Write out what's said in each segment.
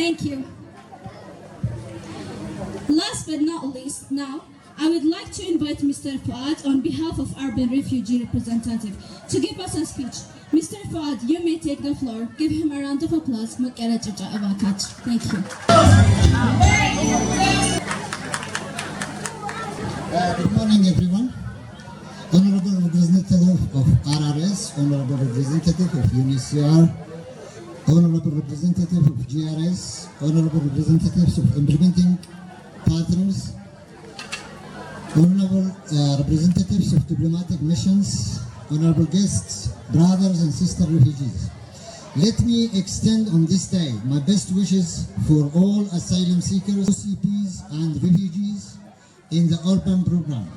Thank you. Last but not least, now, I would like to invite Mr. Fuad on behalf of Urban Refugee Representative to give us a speech. Mr. Fuad, you may take the floor. Give him a round of applause. Thank you. Good morning, everyone. Honorable Representative of RRS, Honorable Representative of UNHCR, Honorable Representative of GRS, Honorable Representatives of Implementing Partners, Honorable Representatives of Diplomatic Missions, Honorable guests, brothers and sister refugees. Let me extend on this day my best wishes for all asylum seekers, OCPs and refugees in the urban program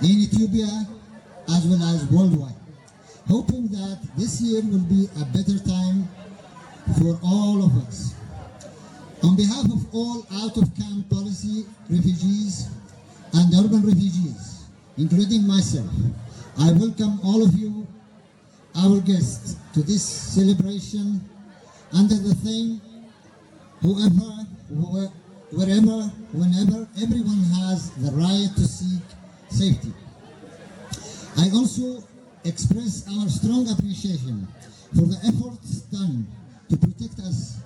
in Ethiopia as well as worldwide, hoping that this year will be a better time for all of us. On behalf of all out-of-camp policy refugees and urban refugees, including myself, I welcome all of you, our guests, to this celebration under the theme, whoever, wherever, whenever, everyone has the right to seek safety. I also express our strong appreciation for the efforts done to protect us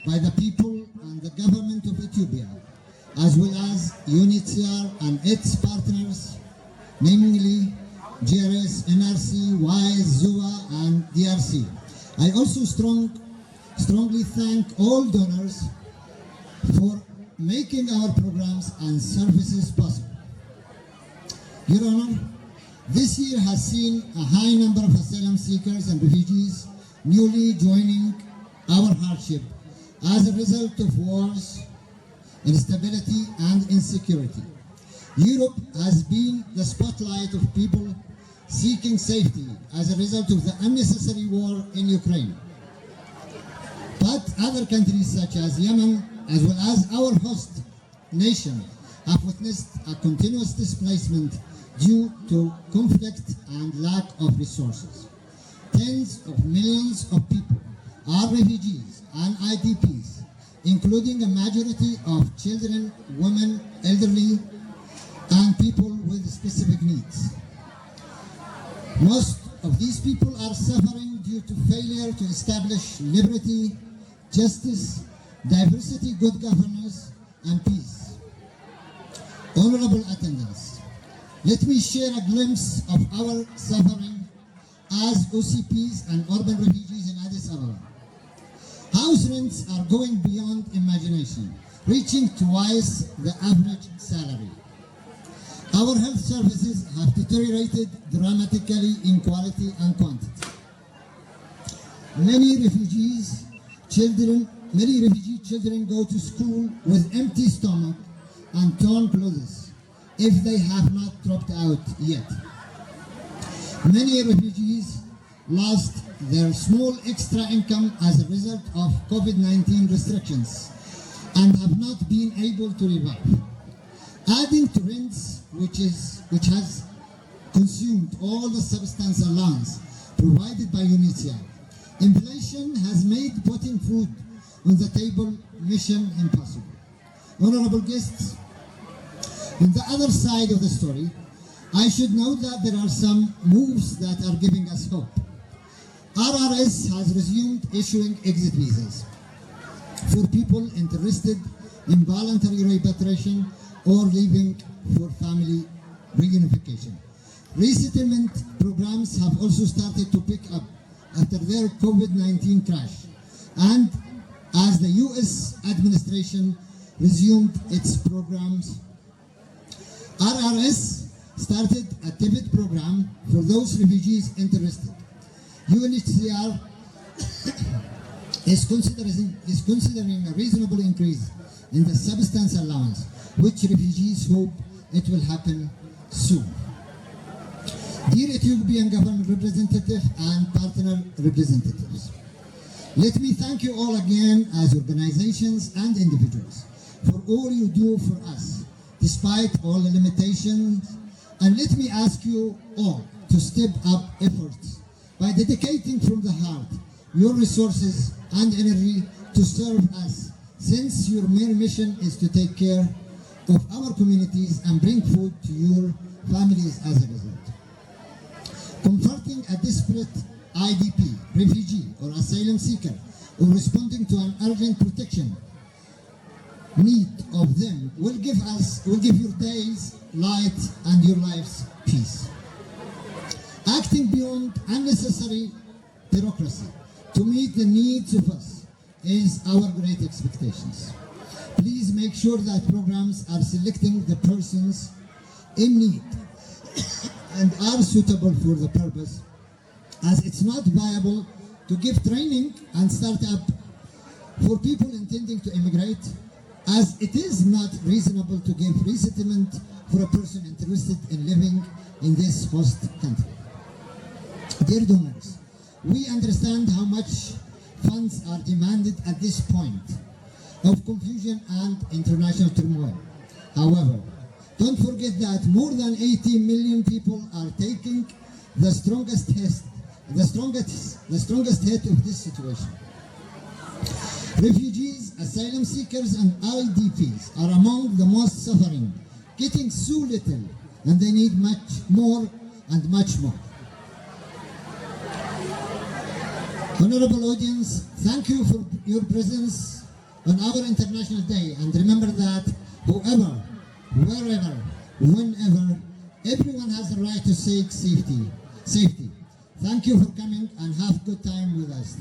by the people and the government of Ethiopia, as well as UNHCR and its partners, namely GRS, NRC, WISE, ZUA, and DRC. I also strongly thank all donors for making our programs and services possible. Your Honor, this year has seen a high number of asylum seekers and refugees newly joining our hardship as a result of wars, instability, and insecurity. Europe has been the spotlight of people seeking safety as a result of the unnecessary war in Ukraine. But other countries such as Yemen, as well as our host nation, have witnessed a continuous displacement due to conflict and lack of resources. Tens of millions of people are refugees and IDPs, including a majority of children, women, elderly, and people with specific needs. Most of these people are suffering due to failure to establish liberty, justice, diversity, good governance, and peace. Honorable attendance, let me share a glimpse of our suffering as OCPs and urban refugees in Addis Ababa. House rents are going beyond imagination, reaching twice the average salary. Our health services have deteriorated dramatically in quality and quantity. Many refugee children go to school with empty stomach and torn clothes if they have not dropped out yet. Many refugees lost their small extra income as a result of COVID-19 restrictions and have not been able to revive. Adding to rents, which has consumed all the substance allowance provided by UNHCR, inflation has made putting food on the table mission impossible. Honorable guests, on the other side of the story, I should note that there are some moves that are giving us hope. RRS has resumed issuing exit visas for people interested in voluntary repatriation or leaving for family reunification. Resettlement programs have also started to pick up after their COVID-19 crash, and as the US administration resumed its programs, RRS started a TIVET program for those refugees interested. UNHCR is considering a reasonable increase in the substance allowance, which refugees hope it will happen soon. Dear Ethiopian government representative and partner representatives, let me thank you all again as organizations and individuals for all you do for us, despite all the limitations, and let me ask you all to step up efforts by dedicating from the heart your resources and energy to serve us since your main mission is to take care of our communities and bring food to your families as a result. Comforting a desperate IDP, refugee, or asylum seeker, or responding to an urgent protection need of them will give your days light and your lives peace. Acting beyond unnecessary bureaucracy to meet the needs of us is our great expectations. Please make sure that programs are selecting the persons in need and are suitable for the purpose, as it's not viable to give training and start up for people intending to immigrate, as it is not reasonable to give resettlement for a person interested in living in this host country. Dear donors, we understand how much funds are demanded at this point of confusion and international turmoil. However, don't forget that more than 18 million people are taking the strongest hit of this situation. Refugees, asylum seekers, and IDPs are among the most suffering, getting so little, and they need much more and much more. Honorable audience, thank you for your presence on our International Day, and remember that whoever, wherever, whenever, everyone has the right to seek safety. Thank you for coming and have a good time with us.